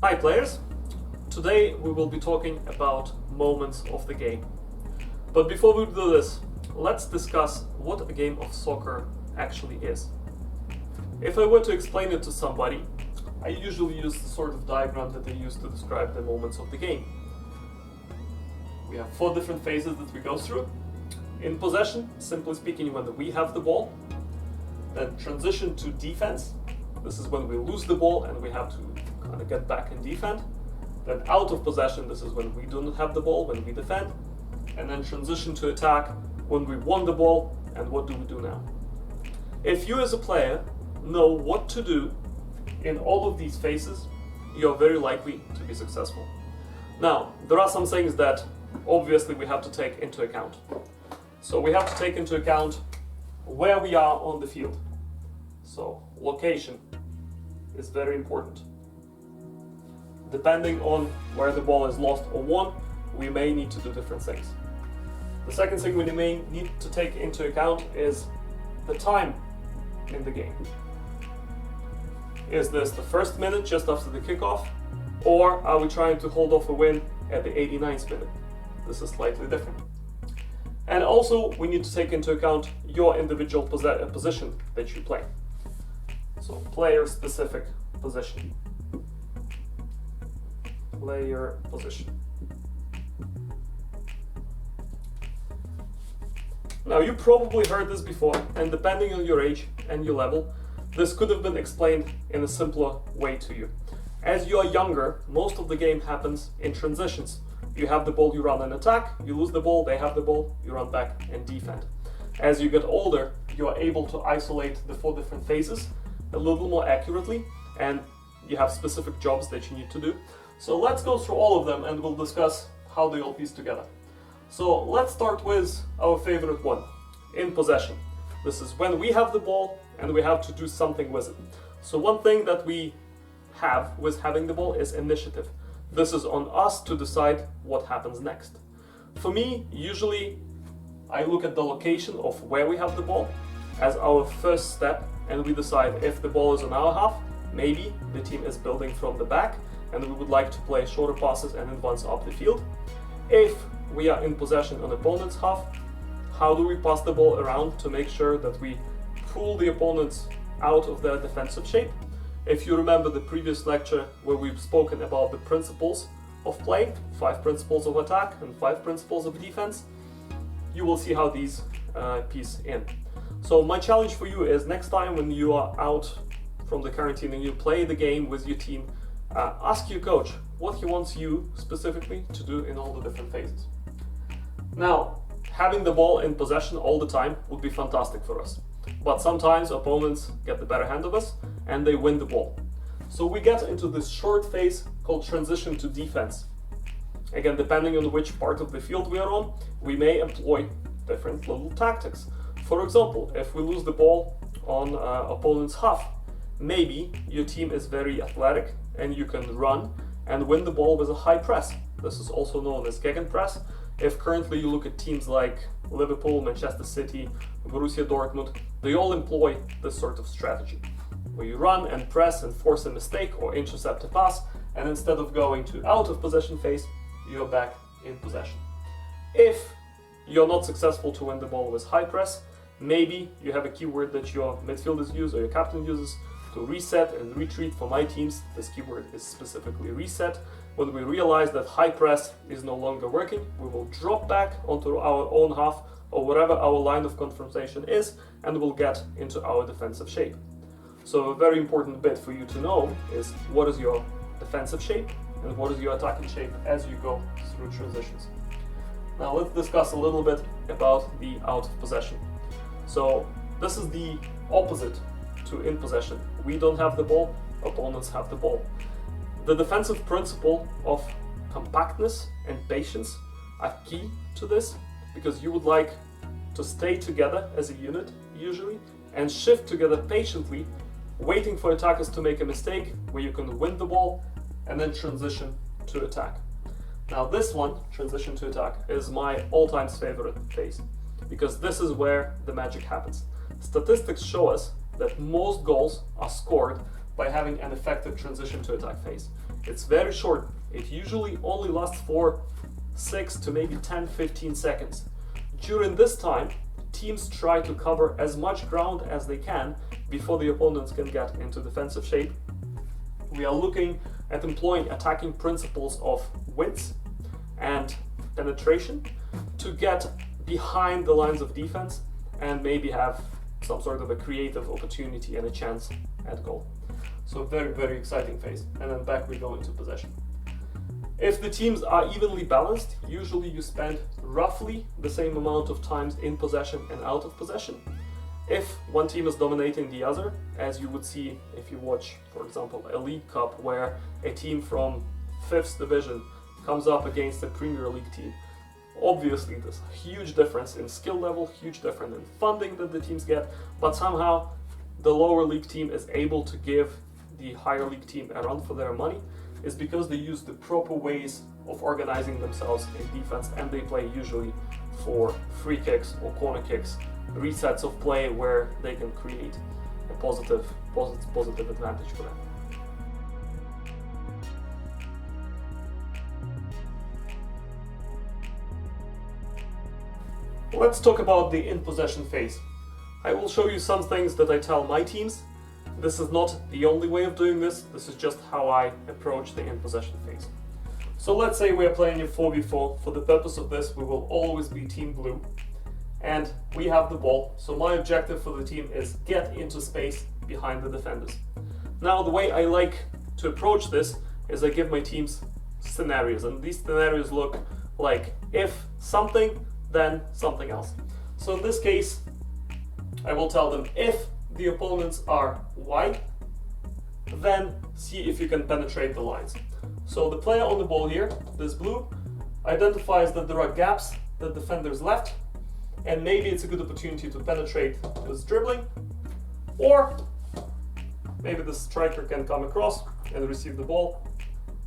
Hi players! Today we will be talking about moments of the game. But before we do this, let's discuss what a game of soccer actually is. If I were to explain it to somebody, I usually use the sort of diagram that they use to describe the moments of the game. We have 4 different phases that we go through. In possession, simply speaking, when we have the ball. Then transition to defense. This is when we lose the ball and we have to kind of get back and defend. Then out of possession, this is when we don't have the ball, when we defend. And then transition to attack, when we won the ball, and what do we do now? If you as a player know what to do in all of these phases, you're very likely to be successful. Now, there are some things that obviously we have to take into account. So we have to take into account where we are on the field. So location is very important. Depending on where the ball is lost or won, we may need to do different things. The second thing we may need to take into account is the time in the game. Is this the first minute just after the kickoff, or are we trying to hold off a win at the 89th minute? This is slightly different. And also we need to take into account your individual position that you play. So player specific position. Player position. Now you probably heard this before, and depending on your age and your level, this could have been explained in a simpler way to you. As you are younger, most of the game happens in transitions. You have the ball, you run and attack, you lose the ball, they have the ball, you run back and defend. As you get older, you are able to isolate the 4 different phases a little more accurately, and you have specific jobs that you need to do. So let's go through all of them and we'll discuss how they all piece together. So let's start with our favorite one, in possession. This is when we have the ball and we have to do something with it. So one thing that we have with having the ball is initiative. This is on us to decide what happens next. For me, usually I look at the location of where we have the ball as our first step, and we decide if the ball is on our half, maybe the team is building from the back and we would like to play shorter passes and advance up the field. If we are in possession on opponent's half, how do we pass the ball around to make sure that we pull the opponents out of their defensive shape? If you remember the previous lecture where we've spoken about the principles of play, 5 principles of attack and 5 principles of defense, you will see how these piece in. So my challenge for you is next time when you are out from the quarantine and you play the game with your team, ask your coach what he wants you specifically to do in all the different phases. Now, having the ball in possession all the time would be fantastic for us. But sometimes opponents get the better hand of us and they win the ball. So we get into this short phase called transition to defense. Again, depending on which part of the field we are on, we may employ different little tactics. For example, if we lose the ball on opponent's half, maybe your team is very athletic and you can run and win the ball with a high press. This is also known as gegenpress. If currently you look at teams like Liverpool, Manchester City, Borussia Dortmund, they all employ this sort of strategy, where you run and press and force a mistake or intercept a pass, and instead of going to out of possession phase, you're back in possession. If you're not successful to win the ball with high press, maybe you have a keyword that your midfielders use or your captain uses to reset and retreat. For my teams, this keyword is specifically reset. When we realize that high press is no longer working, we will drop back onto our own half or wherever our line of confrontation is, and we'll get into our defensive shape. So a very important bit for you to know is what is your defensive shape and what is your attacking shape as you go through transitions. Now let's discuss a little bit about the out of possession. So this is the opposite to in possession. We don't have the ball, opponents have the ball. The defensive principle of compactness and patience are key to this, because you would like to stay together as a unit usually and shift together patiently, waiting for attackers to make a mistake where you can win the ball and then transition to attack. Now this one, transition to attack, is my all-time favorite phase, because this is where the magic happens. Statistics show us that most goals are scored by having an effective transition to attack phase. It's very short. It usually only lasts for 6 to maybe 10-15 seconds. During this time, teams try to cover as much ground as they can before the opponents can get into defensive shape. We are looking at employing attacking principles of width and penetration to get behind the lines of defense and maybe have some sort of a creative opportunity and a chance at goal. So very, very exciting phase. And then back we go into possession. If the teams are evenly balanced, usually you spend roughly the same amount of times in possession and out of possession. If one team is dominating the other, as you would see if you watch, for example, a League Cup where a team from 5th division comes up against a Premier League team, obviously there's a huge difference in skill level, huge difference in funding that the teams get, but somehow the lower league team is able to give the higher league team a run for their money, is because they use the proper ways of organizing themselves in defense, and they play usually for free kicks or corner kicks, resets of play where they can create a positive advantage for them. Let's talk about the in possession phase. I will show you some things that I tell my teams. This is not the only way of doing this. This is just how I approach the in possession phase. So let's say we are playing a 4v4. For the purpose of this, we will always be team blue. And we have the ball. So my objective for the team is get into space behind the defenders. Now the way I like to approach this is I give my teams scenarios. And these scenarios look like if something, then something else. So in this case, I will tell them if the opponents are wide, then see if you can penetrate the lines. So the player on the ball here, this blue, identifies that there are gaps that defenders left, and maybe it's a good opportunity to penetrate with dribbling, or maybe the striker can come across and receive the ball,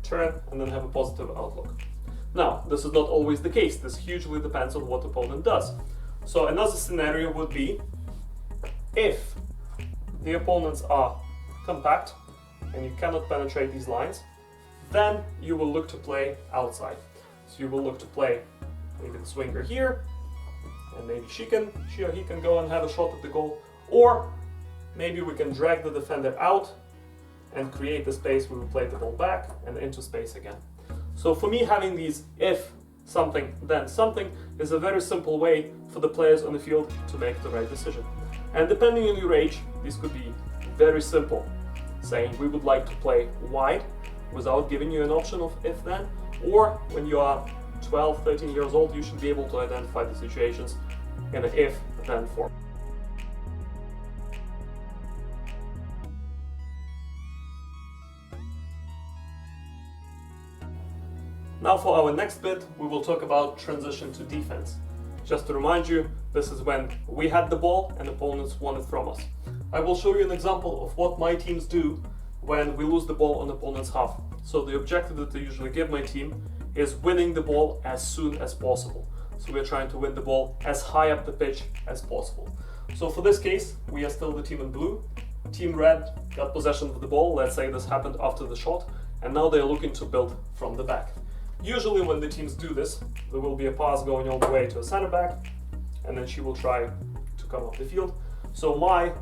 turn, and then have a positive outlook. Now, this is not always the case. This hugely depends on what the opponent does. So another scenario would be if the opponents are compact and you cannot penetrate these lines, then you will look to play outside. So you will look to play maybe the swinger here, and maybe she or he can go and have a shot at the goal, or maybe we can drag the defender out and create the space where we play the ball back and into space again. So for me, having these if something, then something is a very simple way for the players on the field to make the right decision. And depending on your age, this could be very simple, saying we would like to play wide without giving you an option of if then, or when you are 12, 13 years old, you should be able to identify the situations in an if then form. Now for our next bit, we will talk about transition to defense. Just to remind you, this is when we had the ball and opponents won it from us. I will show you an example of what my teams do when we lose the ball on opponent's half. So the objective that I usually give my team is winning the ball as soon as possible. So we're trying to win the ball as high up the pitch as possible. So for this case, we are still the team in blue. Team red got possession of the ball. Let's say this happened after the shot, and now they're looking to build from the back. Usually when the teams do this, there will be a pass going all the way to a center back, and then she will try to come off the field. So my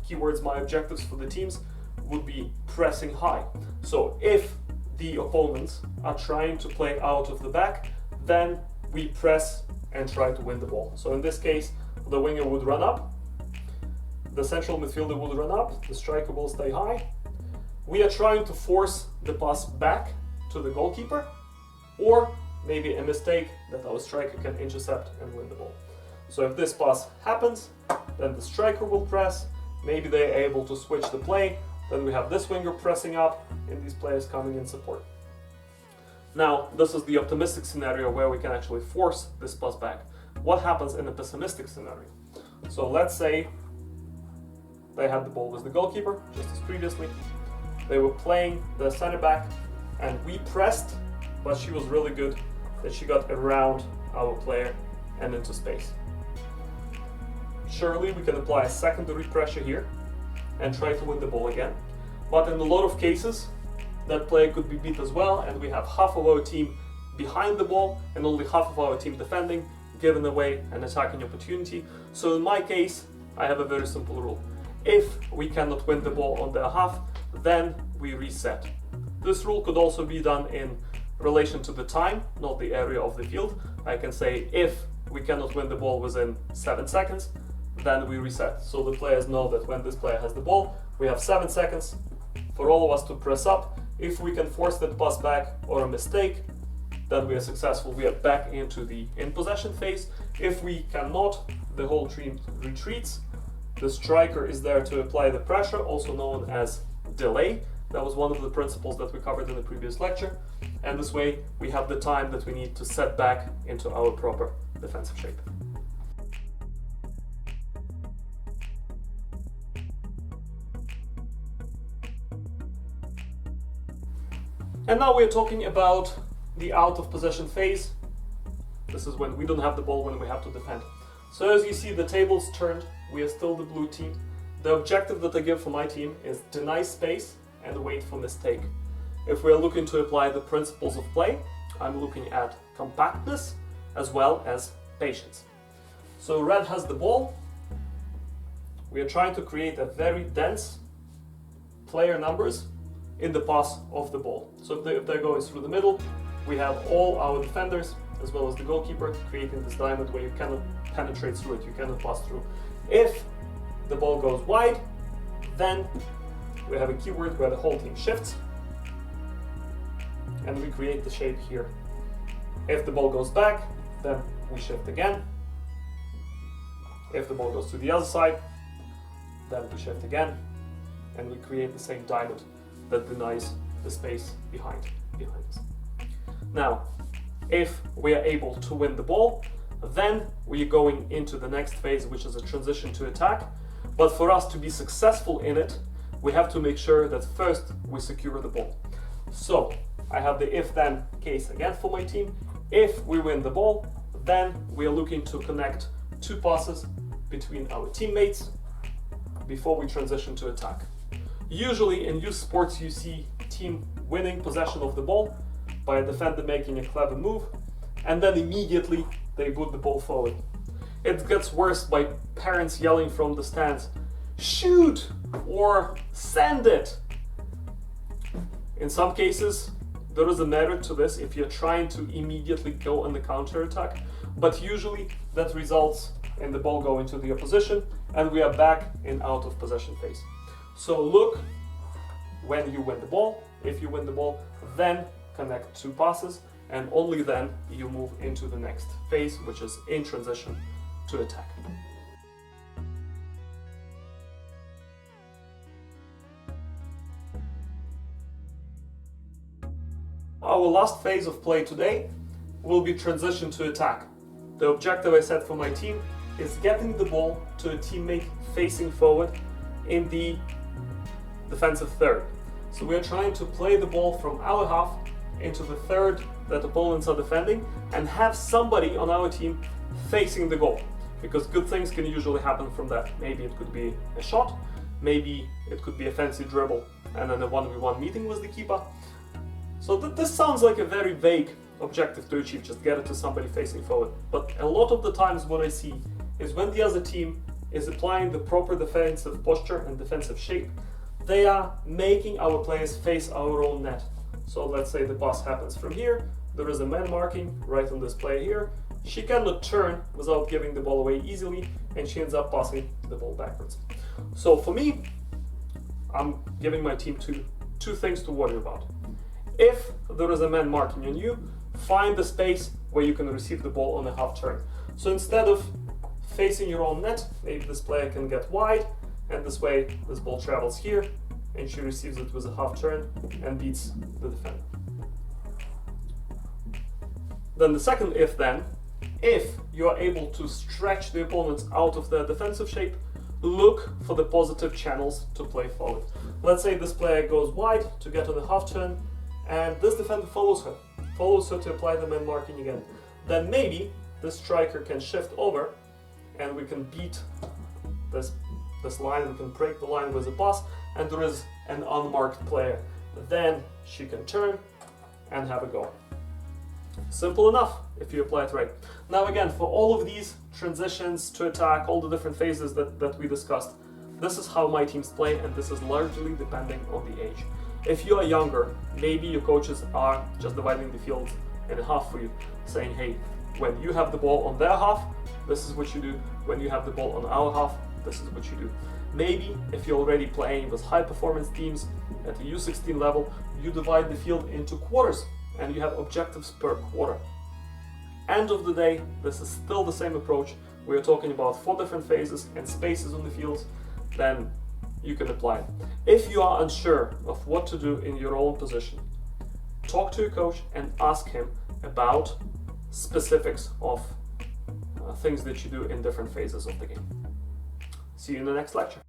keywords, my objectives for the teams would be pressing high. So if the opponents are trying to play out of the back, then we press and try to win the ball. So in this case, the winger would run up, the central midfielder would run up, the striker will stay high. We are trying to force the pass back to the goalkeeper, or maybe a mistake that our striker can intercept and win the ball. So if this pass happens, then the striker will press, maybe they're able to switch the play, then we have this winger pressing up and these players coming in support. Now, this is the optimistic scenario where we can actually force this pass back. What happens in a pessimistic scenario? So let's say they had the ball with the goalkeeper, just as previously. They were playing the center back, and we pressed, but she was really good that she got around our player and into space. Surely we can apply a secondary pressure here and try to win the ball again. But in a lot of cases, that player could be beat as well, and we have half of our team behind the ball and only half of our team defending, giving away an attacking opportunity. So in my case, I have a very simple rule. If we cannot win the ball on their half, then we reset. This rule could also be done in relation to the time, not the area of the field. I can say if we cannot win the ball within 7 seconds, then we reset. So the players know that when this player has the ball, we have 7 seconds for all of us to press up. If we can force that pass back or a mistake, then we are successful. We are back into the in possession phase. If we cannot, the whole team retreats. The striker is there to apply the pressure, also known as delay. That was one of the principles that we covered in the previous lecture. And this way we have the time that we need to set back into our proper defensive shape. And now we're talking about the out of possession phase. This is when we don't have the ball, when we have to defend. So as you see, the table's turned. We are still the blue team. The objective that I give for my team is deny space and wait for mistake. If we're looking to apply the principles of play, I'm looking at compactness as well as patience. So red has the ball. We are trying to create a very dense player numbers in the pass of the ball. So if they're going through the middle, we have all our defenders as well as the goalkeeper creating this diamond where you cannot penetrate through it, you cannot pass through. If the ball goes wide, then we have a keyword where the whole team shifts and we create the shape here. If the ball goes back, then we shift again. If the ball goes to the other side, then we shift again and we create the same diamond that denies the space behind us. Now, if we are able to win the ball, then we are going into the next phase, which is a transition to attack. But for us to be successful in it, we have to make sure that first we secure the ball. So I have the if-then case again for my team. If we win the ball, then we are looking to connect 2 passes between our teammates before we transition to attack. Usually in youth sports you see team winning possession of the ball by a defender making a clever move and then immediately they boot the ball forward. It gets worse by parents yelling from the stands, "Shoot!" or "Send it!" In some cases there is a merit to this if you're trying to immediately go on the counter attack, but usually that results in the ball going to the opposition and we are back in out of possession phase. So look when you win the ball. If you win the ball, then connect 2 passes and only then you move into the next phase, which is in transition to attack. Our last phase of play today will be transition to attack. The objective I set for my team is getting the ball to a teammate facing forward in the defensive third. So we are trying to play the ball from our half into the third that opponents are defending and have somebody on our team facing the goal, because good things can usually happen from that. Maybe it could be a shot, maybe it could be a fancy dribble and then a 1v1 meeting with the keeper. So this sounds like a very vague objective to achieve, just get it to somebody facing forward. But a lot of the times what I see is when the other team is applying the proper defensive posture and defensive shape, they are making our players face our own net. So let's say the pass happens from here, there is a man marking right on this player here. She cannot turn without giving the ball away easily and she ends up passing the ball backwards. So for me, I'm giving my team two things to worry about. If there is a man marking on you, find the space where you can receive the ball on a half turn. So instead of facing your own net, maybe this player can get wide and this way this ball travels here and she receives it with a half turn and beats the defender. Then the second if then, if you are able to stretch the opponents out of their defensive shape, look for the positive channels to play forward. Let's say this player goes wide to get on the half turn and this defender follows her to apply the man marking again. Then maybe the striker can shift over and we can beat this line, we can break the line with a pass and there is an unmarked player. then she can turn and have a go. Simple enough if you apply it right. Now again, for all of these transitions to attack, all the different phases that we discussed, this is how my teams play, and this is largely depending on the age. If you are younger, maybe your coaches are just dividing the field in half for you, saying, hey, when you have the ball on their half, this is what you do. When you have the ball on our half, this is what you do. Maybe if you're already playing with high performance teams at the U16 level, you divide the field into quarters and you have objectives per quarter. End of the day, this is still the same approach. We are talking about 4 different phases and spaces on the field, then you can apply it. If you are unsure of what to do in your own position, talk to your coach and ask him about specifics of things that you do in different phases of the game. See you in the next lecture.